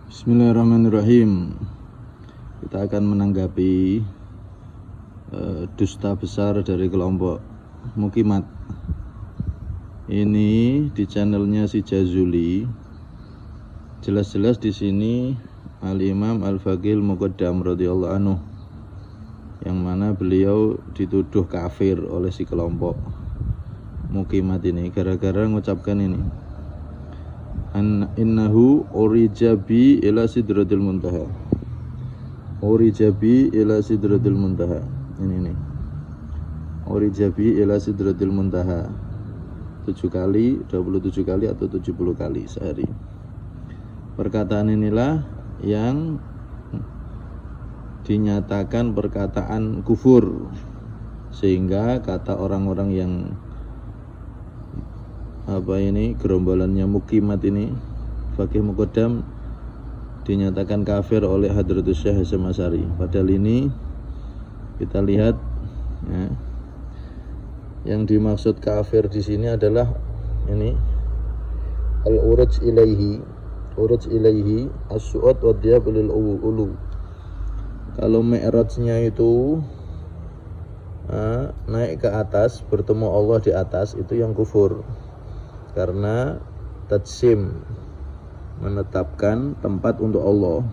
Bismillahirrahmanirrahim. Kita akan menanggapi dusta besar dari kelompok Mukimat. Ini di channelnya si Jazuli. Jelas-jelas di sini Al-Imam Al-Faqih Al-Muqaddam radhiyallahu anhu, yang mana beliau dituduh kafir oleh si kelompok Mukimat ini gara-gara mengucapkan ini, innahu urijabi ila sidratil muntaha. Urijabi ila sidratil muntaha. Ini urijabi ila sidratil muntaha 7 kali, 27 kali atau 70 kali sehari. Perkataan inilah yang dinyatakan perkataan kufur, sehingga kata orang-orang yang gerombolannya Mukimat ini, Faqih Muqaddam, dinyatakan kafir oleh Hadratus Syekh Hasyim Asy'ari. Padahal ini kita lihat ya, yang dimaksud kafir di sini adalah ini al-uruj ilaihi as-su'ud wa dhiyab lil ulu. Kalau mi'rajnya itu naik ke atas, bertemu Allah di atas, itu yang kufur, karena tajsim, menetapkan tempat untuk Allah.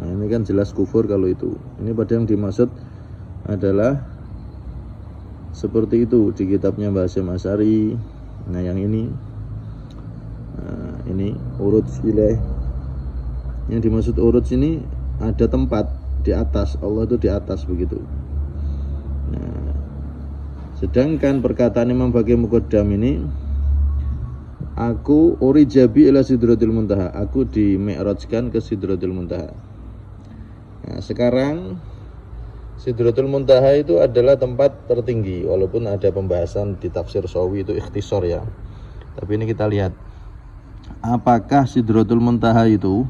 Nah ini kan jelas kufur kalau itu. Ini pada yang dimaksud adalah seperti itu di kitabnya Mbah Hasyim Asy'ari. Nah yang ini urut ilaih. Yang dimaksud urut ini ada tempat di atas, Allah itu di atas begitu. Nah, sedangkan perkataan Imam Faqih Muqaddam ini, aku urijabi ila sidratil muntaha, aku di-mi'rajkan ke sidratil muntaha. Nah, sekarang sidratul muntaha itu adalah tempat tertinggi, walaupun ada pembahasan di tafsir Sawi itu ikhtisar ya. Tapi ini kita lihat, apakah sidratul muntaha itu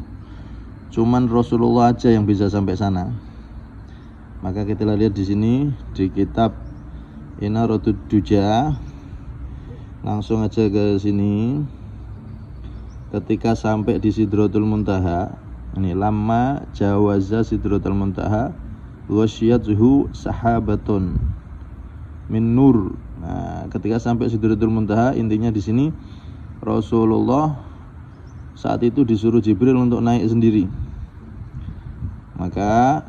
cuman Rasulullah aja yang bisa sampai sana? Maka kita lihat di sini di kitab Inaratud Duja. Langsung aja ke sini. Ketika sampai di Sidratul Muntaha, ini lama jawaza Sidratul Muntaha wasyiyathu sahabatun min nur. Nah, ketika sampai Sidratul Muntaha, intinya di sini Rasulullah saat itu disuruh Jibril untuk naik sendiri. Maka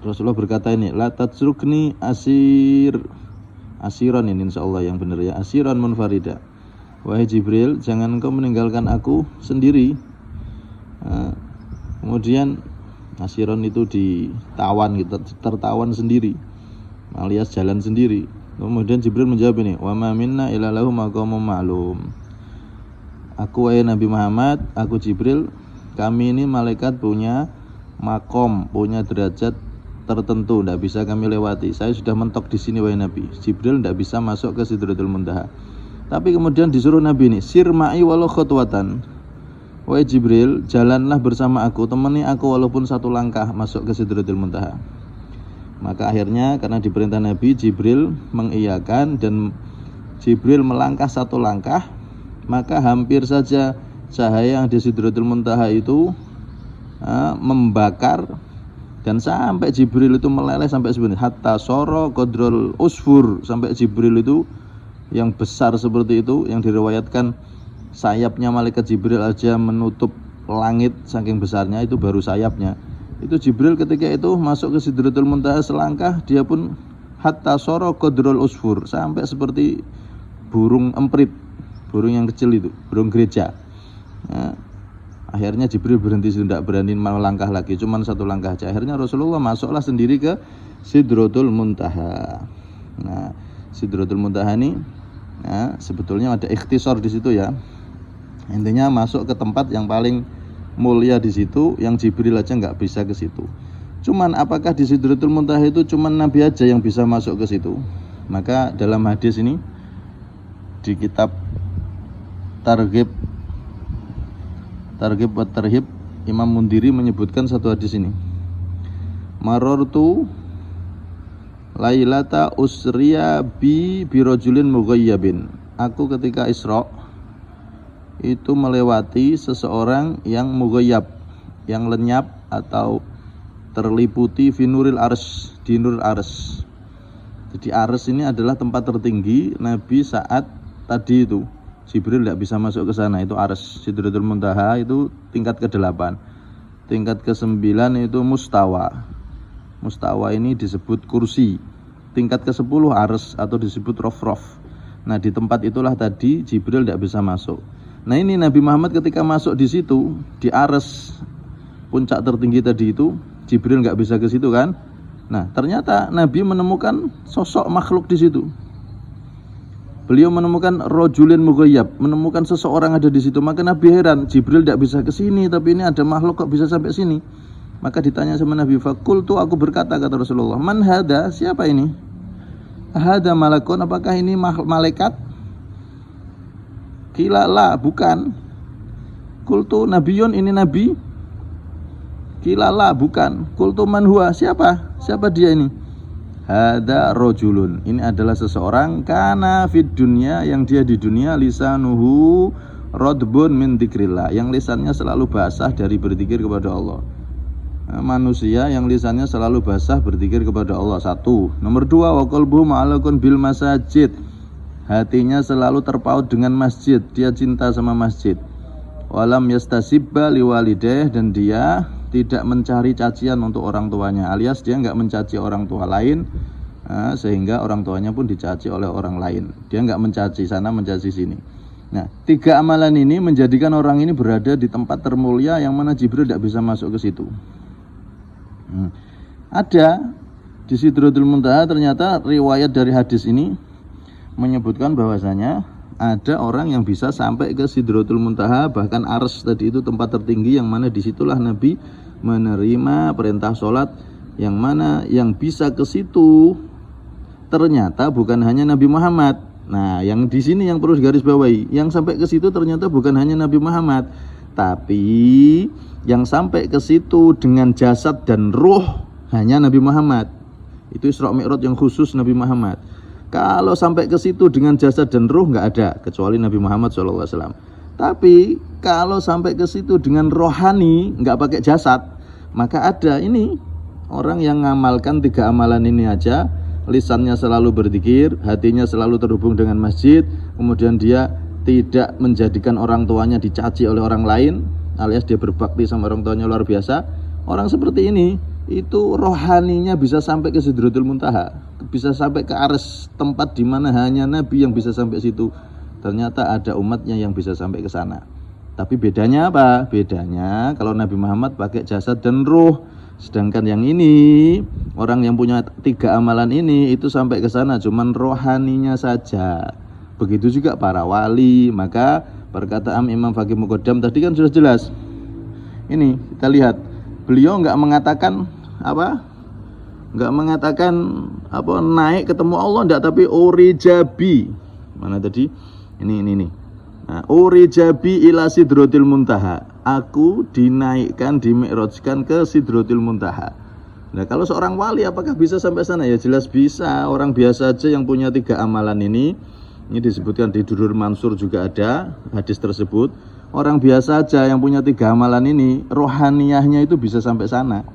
Rasulullah berkata ini, la tatsrukni asiran, ini insyaallah yang benar ya, asiran munfarida. Wahai Jibril, jangan engkau meninggalkan aku sendiri. Nah, kemudian asiran itu ditawan, kita tertawan sendiri, alias jalan sendiri. Kemudian Jibril menjawab ini, wa ma minna illa lahu maqamun ma'lum. Aku wahai Nabi Muhammad, aku Jibril, kami ini malaikat punya makom, punya derajat tertentu, tidak bisa kami lewati. Saya sudah mentok di sini wahai Nabi. Jibril tidak bisa masuk ke Sidratul Muntaha. Tapi kemudian disuruh Nabi ini, sirma'i walau khutwatan. Wahai Jibril, jalanlah bersama aku, temani aku walaupun satu langkah masuk ke Sidratul Muntaha. Maka akhirnya karena diperintah Nabi, Jibril mengiyakan dan Jibril melangkah satu langkah, maka hampir saja cahaya yang di Sidratul Muntaha itu membakar, dan sampai Jibril itu meleleh sampai sebenarnya hatta soro qadrul usfur, sampai Jibril itu yang besar seperti itu, yang diriwayatkan sayapnya malaikat Jibril aja menutup langit saking besarnya, itu baru sayapnya. Itu Jibril ketika itu masuk ke Sidratul Muntaha selangkah, dia pun hatta soro qadrul usfur, sampai seperti burung emprit, burung yang kecil itu, burung gereja. Nah, akhirnya Jibril berhenti, tidak berani melangkah lagi, cuma satu langkah aja. Akhirnya Rasulullah masuklah sendiri ke Sidratul Muntaha. Nah, Sidratul Muntaha ini, nah, sebetulnya ada ikhtisar di situ ya. Intinya masuk ke tempat yang paling mulia di situ, yang Jibril aja nggak bisa ke situ. Cuman apakah di Sidratul Muntaha itu cuman Nabi aja yang bisa masuk ke situ? Maka dalam hadis ini di kitab Targhib wa Tarhib, Imam Mundiri menyebutkan satu hadis ini, marartu lailata usriya bi birojulin mughayyabin. Aku ketika Isra itu melewati seseorang yang mughayyab. yang lenyap atau terliputi finuril ars, di nuril ars. Jadi ars ini adalah tempat tertinggi Nabi saat tadi itu Jibril tidak bisa masuk ke sana, itu ars. Sidratul Muntaha itu tingkat ke-8. Tingkat ke-9 itu mustawa. Mustawa ini disebut kursi. Tingkat ke-10 ars atau disebut rof-rof. Nah, di tempat itulah tadi Jibril tidak bisa masuk. Nah, ini Nabi Muhammad ketika masuk di situ, di ars puncak tertinggi tadi itu, Jibril nggak bisa ke situ kan? Nah, ternyata Nabi menemukan sosok makhluk di situ. Beliau menemukan rojulin mughayyab, menemukan seseorang ada di situ. Maka Nabi heran, Jibril tidak bisa ke sini, tapi ini ada makhluk kok bisa sampai sini. Maka ditanya sama Nabi, fakultu, aku berkata, kata Rasulullah, man hada, siapa ini? Hada malakun, apakah ini malaikat? Qila la, bukan. Kultu nabiyun, ini nabi? Qila la, bukan. Kultu man huwa, siapa? Siapa dia ini? Hada rojulun, ini adalah seseorang kana fid dunya, yang dia di dunia lisanuhu rodbun min dzikrillah, yang lisannya selalu basah dari berzikir kepada Allah. Manusia yang lisannya selalu basah berzikir kepada Allah, satu. Nomor 2, wa qalbuhu ma'alaqun bil masajid, hatinya selalu terpaut dengan masjid, dia cinta sama masjid. Walam yastasibba liwalidayh, dan dia tidak mencari cacian untuk orang tuanya, alias dia enggak mencaci orang tua lain, sehingga orang tuanya pun dicaci oleh orang lain. Dia enggak mencaci sana, mencaci sini. Nah, 3 amalan ini menjadikan orang ini berada di tempat termulia yang mana Jibril tidak bisa masuk ke situ. Ada di Sidratul Muntaha, ternyata riwayat dari hadis ini menyebutkan bahwasanya ada orang yang bisa sampai ke Sidratul Muntaha, bahkan ars tadi itu tempat tertinggi, yang mana disitulah Nabi menerima perintah sholat, yang mana yang bisa ke situ ternyata bukan hanya Nabi Muhammad. Nah, yang di sini yang perlu garis bawahi, yang sampai ke situ ternyata bukan hanya Nabi Muhammad, tapi yang sampai ke situ dengan jasad dan ruh hanya Nabi Muhammad. Itu Isra Mi'raj yang khusus Nabi Muhammad. Kalau sampai ke situ dengan jasad dan ruh nggak ada kecuali Nabi Muhammad SAW. Tapi kalau sampai ke situ dengan rohani, nggak pakai jasad, maka ada ini orang yang ngamalkan 3 amalan ini aja, lisannya selalu berzikir, hatinya selalu terhubung dengan masjid, kemudian dia tidak menjadikan orang tuanya dicaci oleh orang lain, alias dia berbakti sama orang tuanya luar biasa. Orang seperti ini itu rohaninya bisa sampai ke Sidratul Muntaha, bisa sampai ke ars, tempat di mana hanya Nabi yang bisa sampai situ. Ternyata ada umatnya yang bisa sampai ke sana. Tapi bedanya apa? Bedanya kalau Nabi Muhammad pakai jasad dan ruh, sedangkan yang ini, orang yang punya 3 amalan ini itu sampai ke sana cuman rohaninya saja. Begitu juga para wali. Maka perkataan Imam Faqih Muqaddam tadi kan sudah jelas. Ini kita lihat, beliau nggak mengatakan apa? Nggak mengatakan apa naik ketemu Allah, enggak, tapi urijabi. Mana tadi? Ini. Nah, urijabi ila Sidratil Muntaha. Aku dinaikkan, dimi'rajkan ke Sidratil Muntaha. Nah, kalau seorang wali apakah bisa sampai sana? Ya jelas bisa. Orang biasa aja yang punya 3 amalan ini disebutkan di Durur Mansur juga ada hadis tersebut. Orang biasa aja yang punya 3 amalan ini, rohaniyahnya itu bisa sampai sana.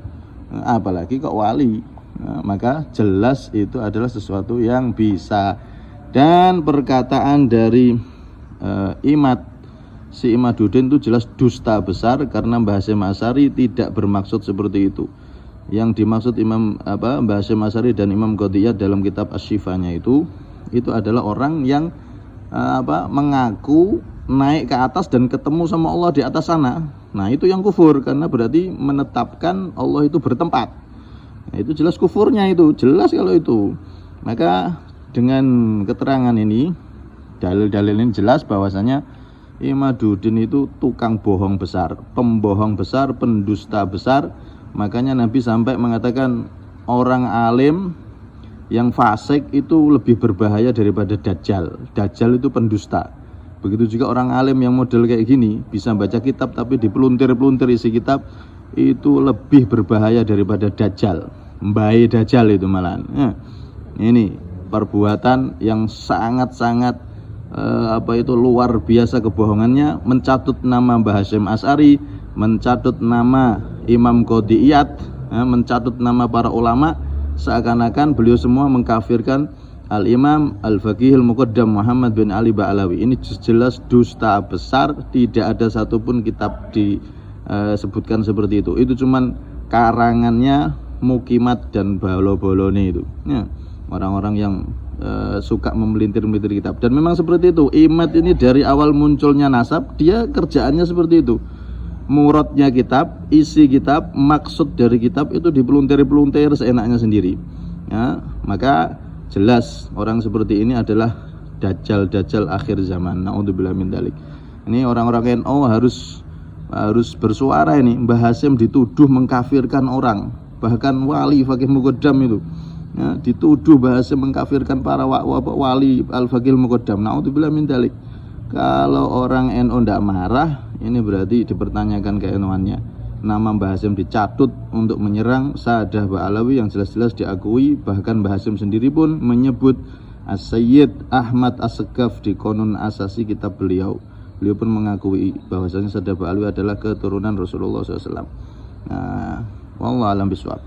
Nah, apalagi kok wali. Nah, maka jelas itu adalah sesuatu yang bisa. Dan perkataan dari si Imaduddin itu jelas dusta besar, karena Mbah Hasyim Asy'ari tidak bermaksud seperti itu. Yang dimaksud Mbah Hasyim Asy'ari dan Imam Qadhiyat dalam kitab Asy-Syifanya itu adalah orang yang mengaku naik ke atas dan ketemu sama Allah di atas sana. Nah, itu yang kufur, karena berarti menetapkan Allah itu bertempat. Nah, itu jelas kufurnya, itu jelas kalau itu. Maka dengan keterangan ini, dalil-dalil ini jelas bahwasanya Imaduddin itu tukang bohong besar, pembohong besar, pendusta besar. Makanya Nabi sampai mengatakan orang alim yang fasik itu lebih berbahaya daripada Dajjal. Dajjal itu pendusta. Begitu juga orang alim yang model kayak gini, bisa baca kitab tapi dipeluntir-peluntir isi kitab, itu lebih berbahaya daripada Dajjal. Mbae Dajjal itu malahan. Ini perbuatan yang sangat-sangat luar biasa kebohongannya, mencatut nama Mbah Hasyim Asy'ari, mencatut nama Imam Qadiyat, mencatut nama para ulama, seakan-akan beliau semua mengkafirkan Al-Imam Al-Faqih Al-Muqaddam Muhammad bin Ali Ba'alawi. Ini jelas dusta besar, tidak ada satupun kitab disebutkan seperti itu. Itu cuman karangannya Mukimat dan Bolo-Bolone itu, ya, orang-orang yang suka memelintir-melintir kitab. Dan memang seperti itu, Imad ini dari awal munculnya nasab, dia kerjaannya seperti itu. Muradnya kitab, isi kitab, maksud dari kitab itu dipeluntir-peluntir seenaknya sendiri, ya. Maka jelas orang seperti ini adalah dajjal akhir zaman. Naudzubillah min dzalik. Ini orang-orang NU harus bersuara ini. Mbah Hasyim dituduh mengkafirkan orang, bahkan wali Faqih Muqaddam itu, ya, dituduh bahasa mengkafirkan para wali Al-Faqih Muqaddam. Naudzubillah min dzalik. Kalau orang NU ndak marah, ini berarti dipertanyakan ke-NU-annya. Nama Mbah Hasyim dicatut untuk menyerang Sa'dah Ba'alawi yang jelas-jelas diakui. Bahkan Mbah Hasyim sendiri pun menyebut As-Sayyid Ahmad As-Segaf di Qanun Asasi kitab beliau. Beliau pun mengakui bahwasanya Sa'dah Ba'alawi adalah keturunan Rasulullah SAW. Nah, wallahu a'lam bishawab.